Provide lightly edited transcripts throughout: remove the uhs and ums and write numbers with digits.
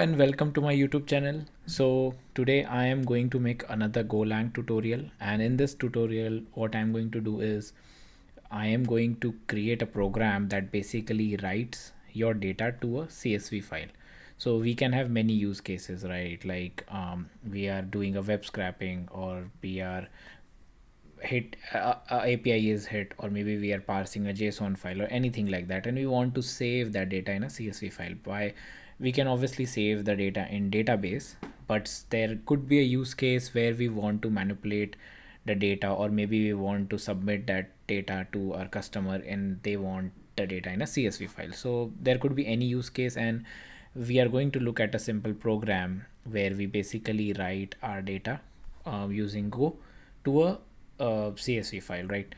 And welcome to my YouTube channel. So today I am going to make another Golang tutorial, and in this tutorial what I'm going to do is I am going to create a program that basically writes your data to a CSV file. So we can have many use cases, right? Like we are doing a web scraping, or we are hit API is hit, or maybe we are parsing a JSON file or anything like that, and we want to save that data in a CSV file. By we can obviously save the data in database, but there could be a use case where we want to manipulate the data, or maybe we want to submit that data to our customer and they want the data in a CSV file. So there could be any use case, and we are going to look at a simple program where we basically write our data using Go to a CSV file, right?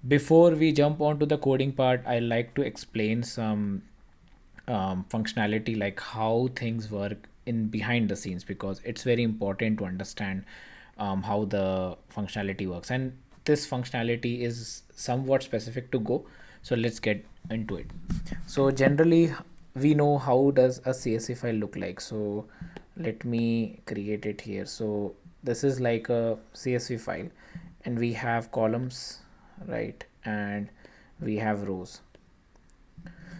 Before we jump onto the coding part, I like to explain some functionality, like how things work in behind the scenes, because it's very important to understand how the functionality works. And this functionality is somewhat specific to Go. So let's get into it. So generally, we know how does a CSV file look like. So let me create it here. So this is like a CSV file, and we have columns, right? And we have rows.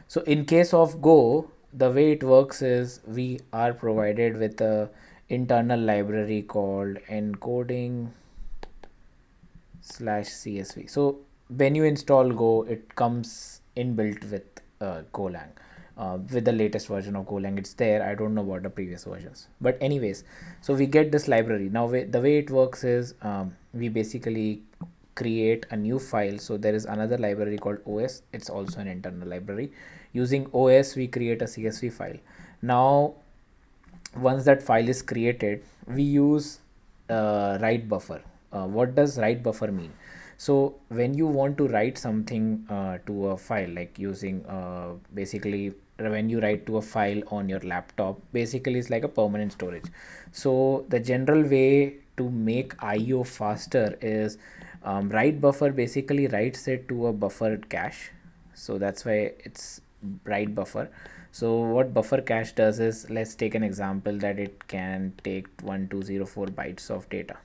So in case of Go, the way it works is we are provided with a internal library called encoding slash CSV. So when you install Go, it comes inbuilt with Golang. With the latest version of Golang, it's there. I don't know about the previous versions, but anyways, so we get this library. Now the way it works is we basically create a new file. So there is another library called OS. It's also an internal library. Using OS, we create a CSV file. Now once that file is created, we use write buffer. What does write buffer mean? So when you want to write something to a file, like using basically when you write to a file on your laptop, basically it's like a permanent storage. So the general way to make IO faster is write buffer basically writes it to a buffered cache. So that's why it's write buffer. So what buffer cache does is, let's take an example that it can take 1204 bytes of data.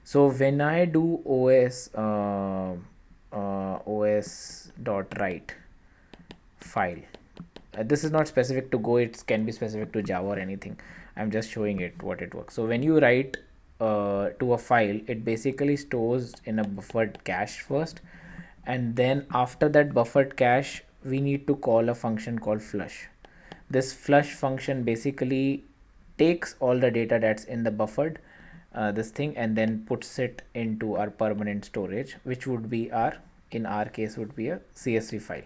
So when I do os dot write file, this is not specific to Go, it can be specific to Java or anything. I'm just showing it what it works. So when you write to a file, it basically stores in a buffered cache first, and then after that buffered cache, we need to call a function called flush. This flush function basically takes all the data that's in the buffered this thing, and then puts it into our permanent storage, which would be our, in our case, would be a CSV file,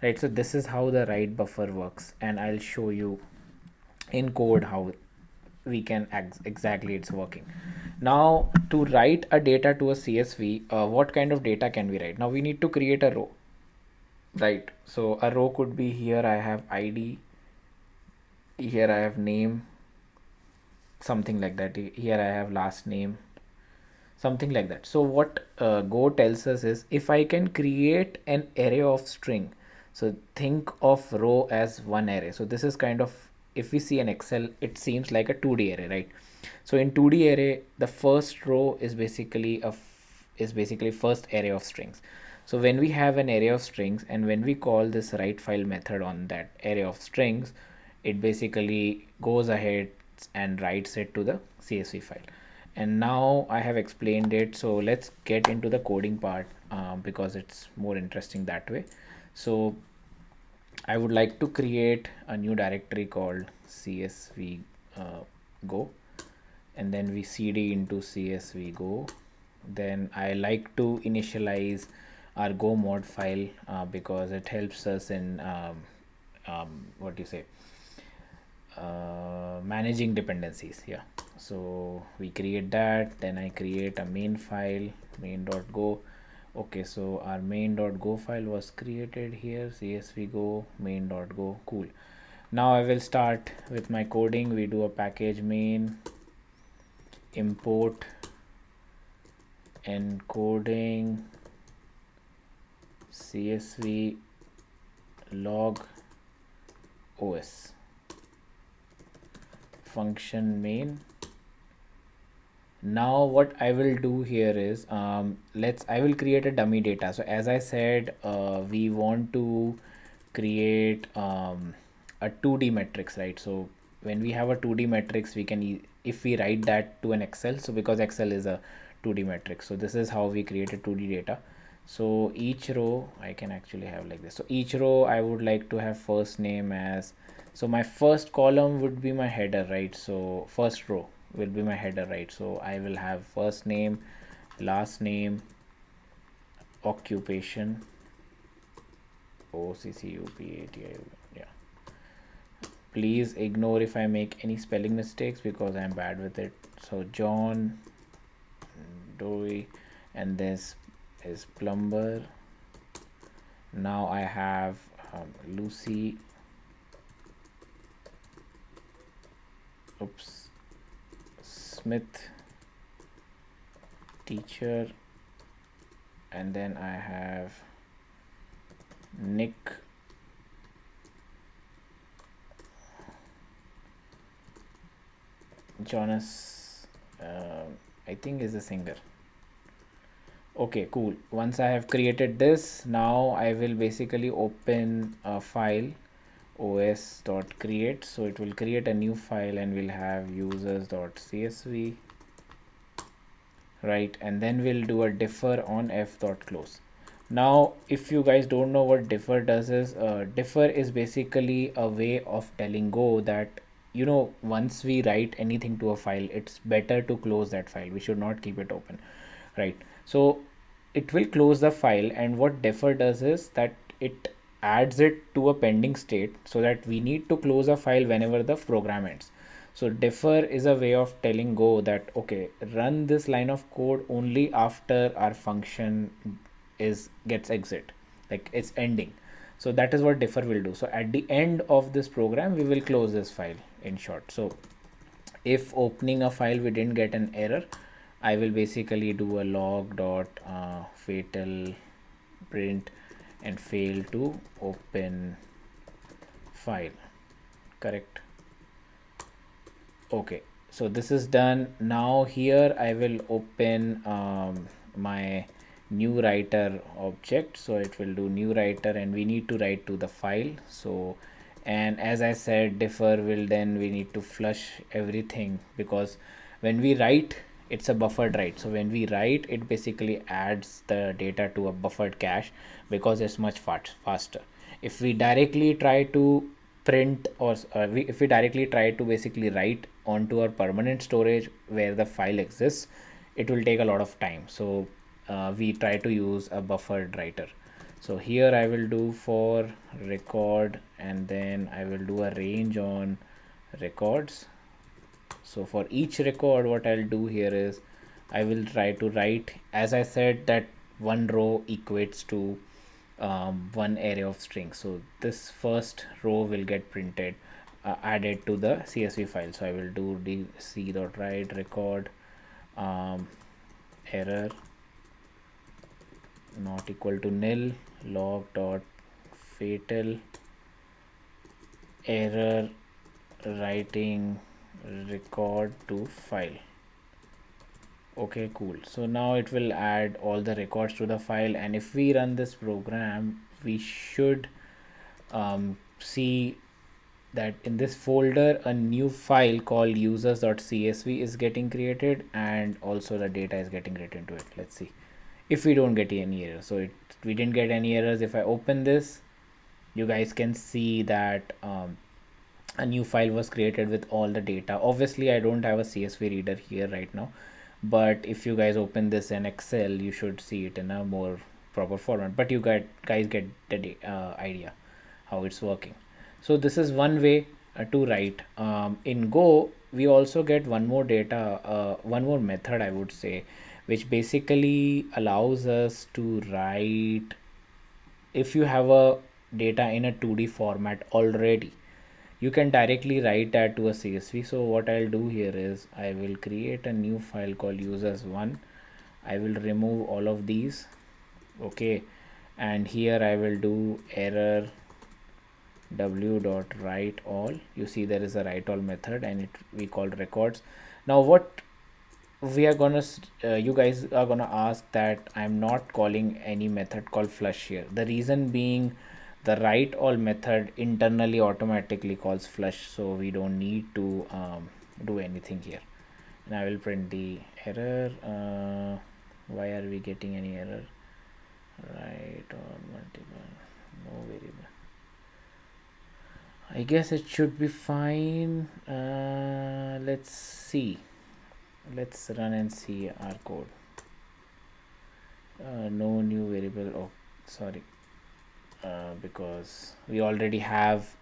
right? So this is how the write buffer works, and I'll show you in code how we can exactly it's working. Now to write a data to a CSV, what kind of data can we write? Now we need to create a row, right? So a row could be, here I have ID, here I have name, something like that, here I have last name, something like that. So what Go tells us is, if I can create an array of string, so think of row as one array. So this is kind of, if we see an Excel, it seems like a 2D array, right? So in 2D array, the first row is basically first array of strings. So when we have an array of strings, and when we call this write file method on that array of strings, it basically goes ahead and writes it to the CSV file. And now I have explained it, so let's get into the coding part, because it's more interesting that way. So I would like to create a new directory called CSV Go, and then we cd into CSV Go. Then I like to initialize our Go mod file, because it helps us in what do you say, managing dependencies. Yeah, so we create that, then I create a main file, main.go. Okay, so our main.go file was created here, CSV Go main.go. Cool. Now I will start with my coding. We do a package main, import encoding CSV log OS. function main. Now what I will do here is I will create a dummy data. So as I said, we want to create a 2D matrix, right? So when we have a 2D matrix, we can if we write that to an Excel, so because Excel is a 2D matrix, so this is how we create a 2D data. So each row I can actually have like this. So each row I would like to have first name as, so my first column would be my header, right? So first row will be my header, right? So I will have first name, last name, occupation, OCCUPATI, yeah. Please ignore if I make any spelling mistakes because I'm bad with it. So John Doe, and this is plumber. Now I have Lucy, Smith, teacher, and then I have Nick, Jonas, I think is a singer. Okay, cool. Once I have created this, now I will basically open a file, os.create. So it will create a new file and we'll have users.csv, right? And then we'll do a differ on f.close. Now if you guys don't know what differ does is, differ is basically a way of telling Go that, you know, once we write anything to a file, it's better to close that file. We should not keep it open, right? So it will close the file, and what differ does is that it adds it to a pending state so that we need to close a file whenever the program ends. So differ is a way of telling Go that, okay, run this line of code only after our function gets exit, like it's ending. So that is what differ will do. So at the end of this program we will close this file, in short. So if opening a file we didn't get an error, I will basically do a log dot fatal print and fail to open file, correct? Okay, so this is done. Now here I will open my new writer object. So it will do new writer and we need to write to the file. So, and as I said, differ will, then we need to flush everything, because when we write, it's a buffered write. So when we write, it basically adds the data to a buffered cache because it's much faster. If we directly try to print, or if we directly try to basically write onto our permanent storage where the file exists, it will take a lot of time. So we try to use a buffered writer. So here I will do for record, and then I will do a range on records. So for each record, what I'll do here is I will try to write, as I said, that one row equates to one array of strings. So this first row will get printed, added to the CSV file. So I will do dc.write record error not equal to nil, log dot fatal error writing record to file. Okay, cool. So now it will add all the records to the file, and if we run this program, we should see that in this folder a new file called users.csv is getting created, and also the data is getting written into it. Let's see if we don't get any errors. So we didn't get any errors. If I open this, you guys can see that a new file was created with all the data. Obviously I don't have a CSV reader here right now, but if you guys open this in Excel, you should see it in a more proper format, but you guys get the idea how it's working. So this is one way to write. In Go we also get one more method, I would say, which basically allows us to write, if you have a data in a 2D format already, you can directly write that to a CSV. So what I'll do here is I will create a new file called users1. I will remove all of these, okay, and here I will do error w dot write all. You see there is a write all method, and we called records. Now what we are gonna you guys are gonna ask that I'm not calling any method called flush here. The reason being, the write all method internally automatically calls flush, so we don't need to do anything here. And I will print the error. Why are we getting any error? Right or multiple, no variable. I guess it should be fine. Let's see. Let's run and see our code. No new variable. Oh, sorry. Because we already have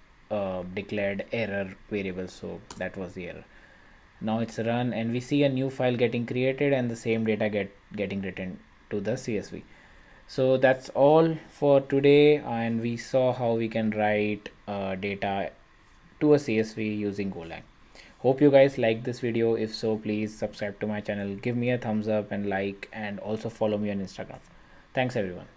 declared error variable, so that was the error. Now it's run, and we see a new file getting created and the same data getting written to the CSV. So that's all for today, and we saw how we can write data to a CSV using Golang. Hope you guys like this video. If so, please subscribe to my channel, give me a thumbs up and like, and also follow me on Instagram. Thanks everyone.